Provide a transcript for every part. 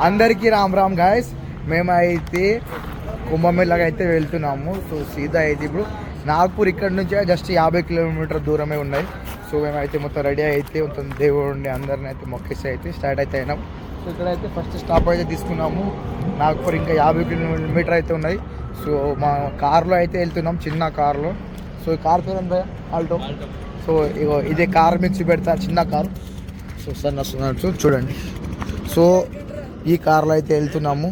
అందరికీ రామ్ రామ్ గాయస్. మేమైతే కుంభమేళకి అయితే వెళ్తున్నాము. సో సీదా అయితే ఇప్పుడు నాగ్పూర్ ఇక్కడ నుంచి జస్ట్ 50 కిలోమీటర్ దూరమే ఉన్నాయి. సో మేమైతే మొత్తం రెడీ అయితే మొత్తం దేవుడిని అందరిని అయితే మొక్కేసి అయితే స్టార్ట్ అయితే అయినాం. సో ఇక్కడైతే ఫస్ట్ స్టాప్ అయితే తీసుకున్నాము. నాగ్పూర్ ఇంకా 50 కిలోమీటర్ అయితే ఉన్నాయి. సో మా కార్లో అయితే వెళ్తున్నాం, చిన్న కార్లో. సో ఈ కార్ పేరు ఎంత? ఆల్టో. సో ఇగో ఇదే కార్ మీకు చూపెడతా, చిన్న కారు. సో సార్ నస్తున్నారు చూడండి. సో ఈ కార్లో అయితే వెళ్తున్నాము,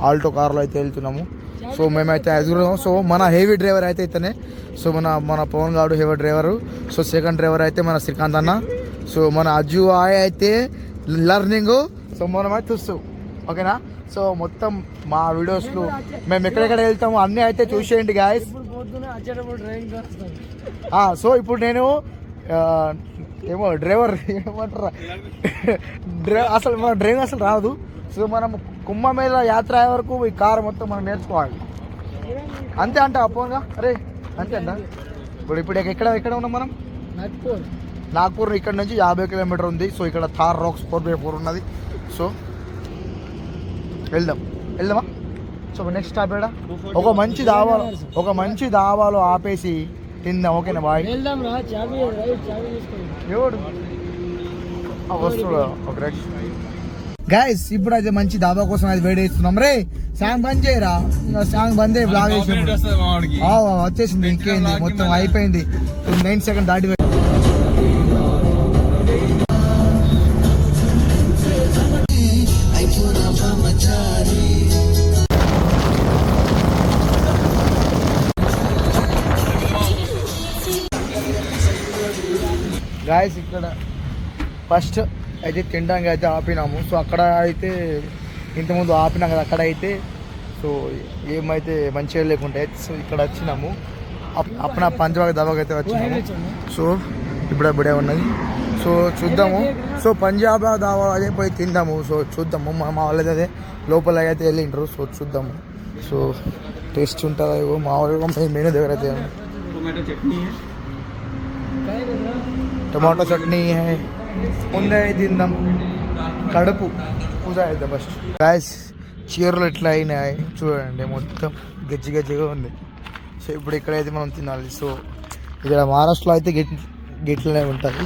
ఆల్టో కార్లో అయితే వెళ్తున్నాము. సో మేమైతే ఎదుగుతాం. సో మన హెవీ డ్రైవర్ అయితే ఇతనే. సో మన పవన్ గారు heavy driver. So second driver అయితే మన శ్రీకాంత్ అన్న. సో మన అజ్జు ఆయ అయితే లర్నింగ్. సో మనమైతే చూస్తాం, ఓకేనా. సో మొత్తం మా వీడియోస్లో మేము ఎక్కడెక్కడ వెళ్తాము అన్నీ అయితే చూసేయండి గాయస్. సో ఇప్పుడు నేను ఏమో డ్రైవర్ ఏమంటారా, అసలు మన డ్రైవింగ్ అసలు రాదు. సో మనం కుంభమేళ యాత్ర అయ్యే వరకు ఈ కారు మొత్తం మనం నేర్చుకోవాలి. అంతే అంట అపోగా, అరే అంతే అంట. ఇప్పుడు ఎక్కడ ఉన్నాం మనం? నాగ్పూర్ ఇక్కడ నుంచి 50 కిలోమీటర్ ఉంది. సో ఇక్కడ థార్ రాక్స్ 4x4 ఉన్నది. సో వెళ్దామా? సో నెక్స్ట్ స్టాప్ ఏడా ఒక మంచి దాబాలో ఆపేసి తిందాం, ఓకేనా బాయ్? ఎవడు వస్తుడు గాయస్. ఇప్పుడు అయితే మంచి దాబా కోసం అయితే వెయిట్ చేస్తున్నాం. రే సాంగ్ బంద్ చేయరా, సాంగ్ బంద్ అయ్యి బ్లాగ్ వచ్చేసింది. ఇంకేంది, మొత్తం అయిపోయింది. 9 సెకండ్ దాటి గాయస్. ఇక్కడ ఫస్ట్ అయితే తినడానికి అయితే ఆపినాము. సో అక్కడ అయితే ఇంతకుముందు ఆపినాం కదా, అక్కడ అయితే సో ఏమైతే మంచిగా లేకుంటే సో ఇక్కడ వచ్చినాము. అప్పుడు పంచవాగ దవాకి అయితే వచ్చినాము. సో ఇప్పుడే ఉన్నది. సో చూద్దాము. సో పంజాబ్ దావా అదే పోయి తిందాము. సో చూద్దాము. మా వాళ్ళది అదే లోపల అయితే వెళ్ళింటారు. సో చూద్దాము. సో టేస్ట్ ఉంటుందా ఏవో మా వాళ్ళు మెయిన్ దగ్గర అయితే టమాటో చట్నీ ముందే తిందాం, కడుపు పూజ అవుతాం ఫస్ట్. గాయస్ చీరలు ఎట్లా అయినాయి చూడండి, మొత్తం గజ్జిగా ఉంది. సో ఇప్పుడు ఇక్కడైతే మనం తినాలి. సో ఇక్కడ మహారాష్ట్రలో అయితే గిట్లనే ఉంటుంది.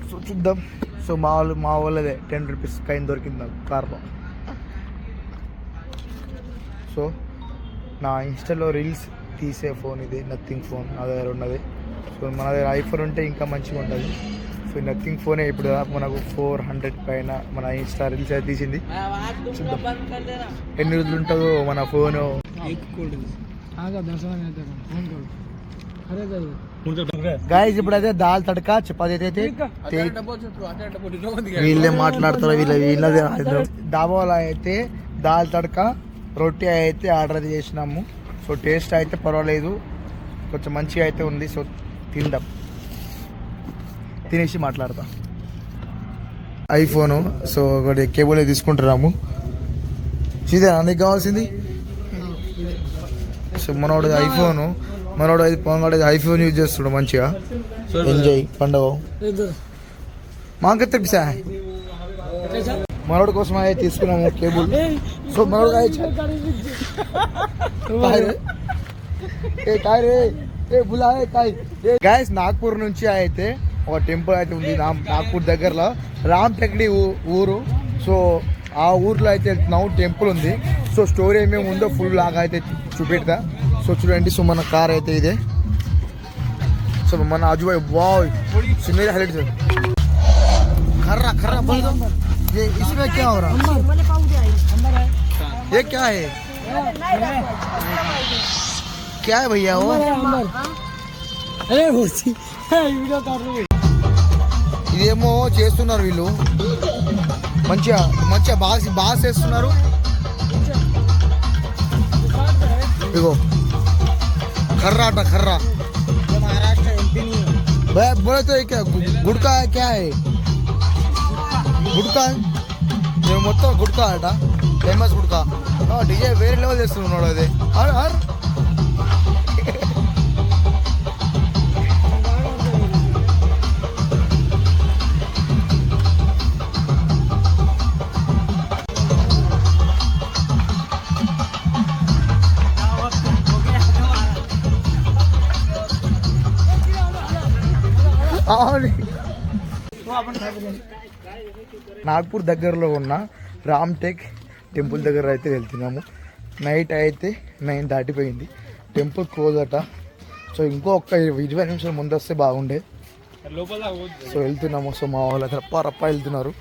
సో చూద్దాం. సో మా వాళ్ళదే 10 రూపీస్ కైన్ దొరికింది నాకు కార్లో. సో నా ఇన్స్టాలో రీల్స్ తీసే ఫోన్ ఇది, నథింగ్ ఫోన్ నా దగ్గర ఉన్నది. సో మన దగ్గర ఐఫోన్ ఉంటే ఇంకా మంచిగా ఉంటుంది. సో నథింగ్ ఫోనే ఇప్పుడు మనకు 400 పైన మన ఇన్స్టా రీల్స్ అయితే తీసింది. చూద్దాం ఎన్ని రోజులు ఉంటుందో మన ఫోను. గాయస్ ఇప్పుడైతే దాల్ తడకా చపాతీ అయితే వీళ్ళే మాట్లాడతారు. వీళ్ళదే డాబాలో అయితే దాల్ తడకా రొట్టి అయితే ఆర్డర్ చేసినాము. సో టేస్ట్ అయితే పర్వాలేదు, కొంచెం మంచిగా అయితే ఉంది. సో తిందాం, తినేసి మాట్లాడతాం. ఐఫోను సో ఒకటి కేబుల్ తీసుకుంటున్నాము. ఇదే నీకు కావాల్సింది. సో మనోడు ఐఫోను, మనోడు అయితే పొంగడు ఐఫోన్ యూజ్ చేస్తాడు మంచిగా. ఎంజాయ్ పండుగ మాకైతే పిసా మనోడి కోసం అయితే తీసుకున్నాము కేబుల్. సో మనోడు గాయస్ నాగ్పూర్ నుంచి అయితే ఒక టెంపుల్ అయితే ఉంది నాగ్పూర్ దగ్గరలో, రామ్ టెక్డి ఊరు. సో ఆ ఊర్లో అయితే వెళ్తున్నాము, టెంపుల్ ఉంది. సో స్టోరీ ఏమేమి ఉందో ఫుల్ లాగా అయితే చూపెడతా. సో చూడండి. సో మన కార్ అయితే ఇదే. సో మన అజుబాయ్ బాయ్ సినిమా హైలైట్ खर्रा खर्रा बोल दो। ये इसमें क्या हो रहा है? ये क्या है? क्या है भैया वो? ఇదేమో చేస్తున్నారు వీళ్ళు, మంచిగా మంచిగా బాగా చేస్తున్నారు. ఇగో खर्रा आटा खर्रा महाराष्ट्र एमपी नहीं बोले तो क्या गुड़का है? क्या है గుడ్కా? మేము మొత్తం గుడ్కా అట, ఫేమస్ గుడ్కా. డిజే వేరే లెవెల్ చేస్తున్నాడు అది. నాగ్పూర్ దగ్గరలో ఉన్న రామ్టెక్ టెంపుల్ దగ్గర అయితే వెళ్తున్నాము. నైట్ అయితే 9 దాటిపోయింది, టెంపుల్ క్లోజ్ అట. సో ఇంకో 20 నిమిషాలు ముందు వస్తే బాగుండే. సో వెళ్తున్నాము. సో మా వాళ్ళు రప్ప వెళ్తున్నారు,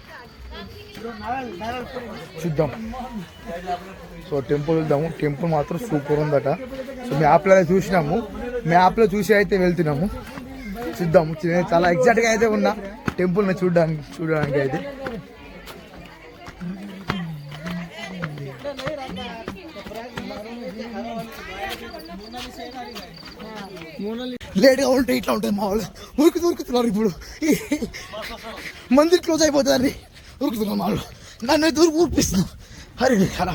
చూద్దాం. సో టెంపుల్ వెళ్దాము. టెంపుల్ మాత్రం సూపర్ ఉందట. సో మ్యాప్లో చూసినాము, మ్యాప్లో చూసి అయితే వెళ్తున్నాము. చూద్దాము. నేను చాలా ఎగ్జాక్ట్గా అయితే ఉన్నా టెంపుల్ని చూడడానికి అయితే. లేట్గా ఉంటే ఇట్లా ఉంటుంది మా వాళ్ళు. ఉరుకుతున్నారు ఇప్పుడు, మందిర్ క్లోజ్ అయిపోతుంది. ఉరుకుతున్నారు మా వాళ్ళు, నన్ను అయితే ఊరిపిస్తున్నాం. అరే అలా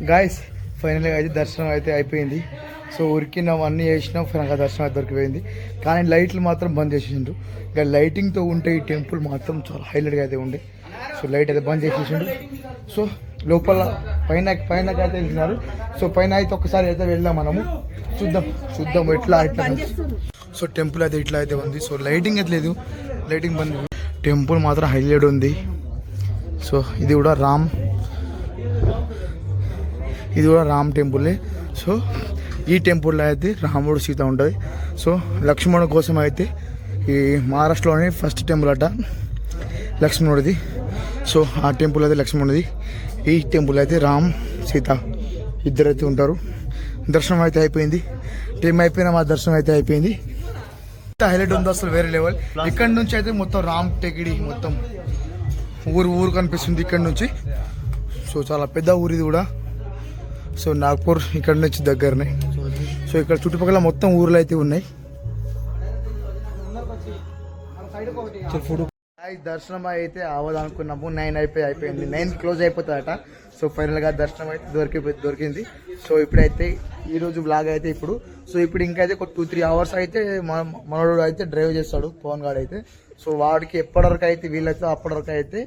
గాయస్ ఫైనల్గా అయితే దర్శనం అయితే అయిపోయింది. సో ఉరికినాం, అన్నీ చేసినాం, ఫైనల్గా దర్శనం అయితే దొరికిపోయింది. కానీ లైట్లు మాత్రం బంద్ చేసేసిండు. ఇక లైటింగ్తో ఉంటే ఈ టెంపుల్ మాత్రం చాలా హైలైట్గా అయితే ఉండే. సో లైట్ అయితే బంద్ చేసేసిండు. సో లోపల పైన అయితే వెళ్తున్నారు. సో పైన అయితే ఒకసారి అయితే వెళ్దాం మనము, చూద్దాం ఎట్లా. సో టెంపుల్ అయితే ఇట్లా అయితే ఉంది. సో లైటింగ్ అయితే లేదు, లైటింగ్ బంద్. టెంపుల్ మాత్రం హైలైట్ ఉంది. సో ఇది కూడా రామ్ టెంపులే. సో ఈ టెంపుల్లో అయితే రాముడు సీత ఉంటుంది. సో లక్ష్మణుడి కోసం అయితే ఈ మహారాష్ట్రలోనే ఫస్ట్ టెంపుల్ అట లక్ష్మణుడిది. సో ఆ టెంపుల్ అయితే లక్ష్మణుడిది, ఈ టెంపుల్ అయితే రామ్ సీత ఇద్దరైతే ఉంటారు. దర్శనం అయితే అయిపోయింది, టైం అయిపోయినా మా దర్శనం అయితే అయిపోయింది. హైలైట్ ఉంది అసలు, వేరే లెవెల్. ఇక్కడ నుంచి అయితే మొత్తం రామ్ టెకిడి మొత్తం ఊరు కనిపిస్తుంది ఇక్కడ నుంచి. సో చాలా పెద్ద ఊరు ఇది కూడా. సో నాగ్పూర్ ఇక్కడ నుంచి దగ్గరనే. సో ఇక్కడ చుట్టుపక్కల మొత్తం ఊర్లు అయితే ఉన్నాయి. దర్శనం అయితే అవ్వదనుకున్నాము, 9 అయిపోయింది. 9 క్లోజ్ అయిపోతుందట. సో ఫైనల్గా దర్శనం అయితే దొరికింది. సో ఇప్పుడైతే ఈరోజు బ్లాగ్ అయితే సో ఇప్పుడు ఇంకైతే ఒక 2-3 అవర్స్ అయితే మనోడు అయితే డ్రైవ్ చేస్తాడు, పవన్ గాడు అయితే. సో వాడికి ఎప్పటివరకు అయితే వీళ్ళైతే అప్పటివరకు అయితే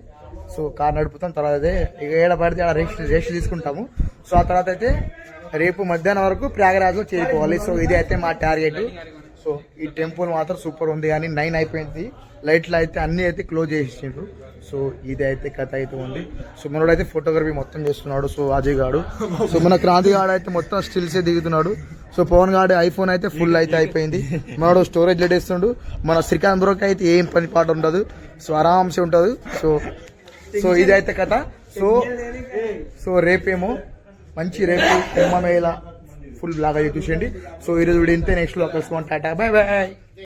సో కార్ నడుపుతాం. తర్వాత అయితే ఇక ఏడ పడితే ఆడ రెస్ట్ తీసుకుంటాము. సో ఆ తర్వాత అయితే రేపు మధ్యాహ్నం వరకు ప్రయాగరాజ్లో చేరుకోవాలి. సో ఇది అయితే మా టార్గెట్. సో ఈ టెంపుల్ మాత్రం సూపర్ ఉంది. కానీ 9 అయిపోయింది, లైట్లు అయితే అన్ని అయితే క్లోజ్ చేసిండ్రు. సో ఇది అయితే కథ అయితే ఉంది. సో మనోడు అయితే ఫోటోగ్రఫీ మొత్తం చేస్తున్నాడు. సో అజయ్ గాడు, సో మన క్రాంతి గాడు అయితే మొత్తం స్టిల్సే దిగుతున్నాడు. సో పవన్ గాడు ఐఫోన్ అయితే ఫుల్ అయితే అయిపోయింది. మనోడు స్టోరేజ్ లెటేస్తుండు. మన శ్రీకాంత్ బ్రోకి అయితే ఏం పని పాట ఉండదు. సో ఆరామ్సే ఉంటుంది. సో ఇది అయితే కథ. సో రేపేమో రేపు కుంభమేళ ఫుల్ బ్లాగ్ అయితే చూసేయండి. సో ఈరోజు వీడియో ఇంతే. నెక్స్ట్ లో కలుసుకుంటాం. Tata, by by.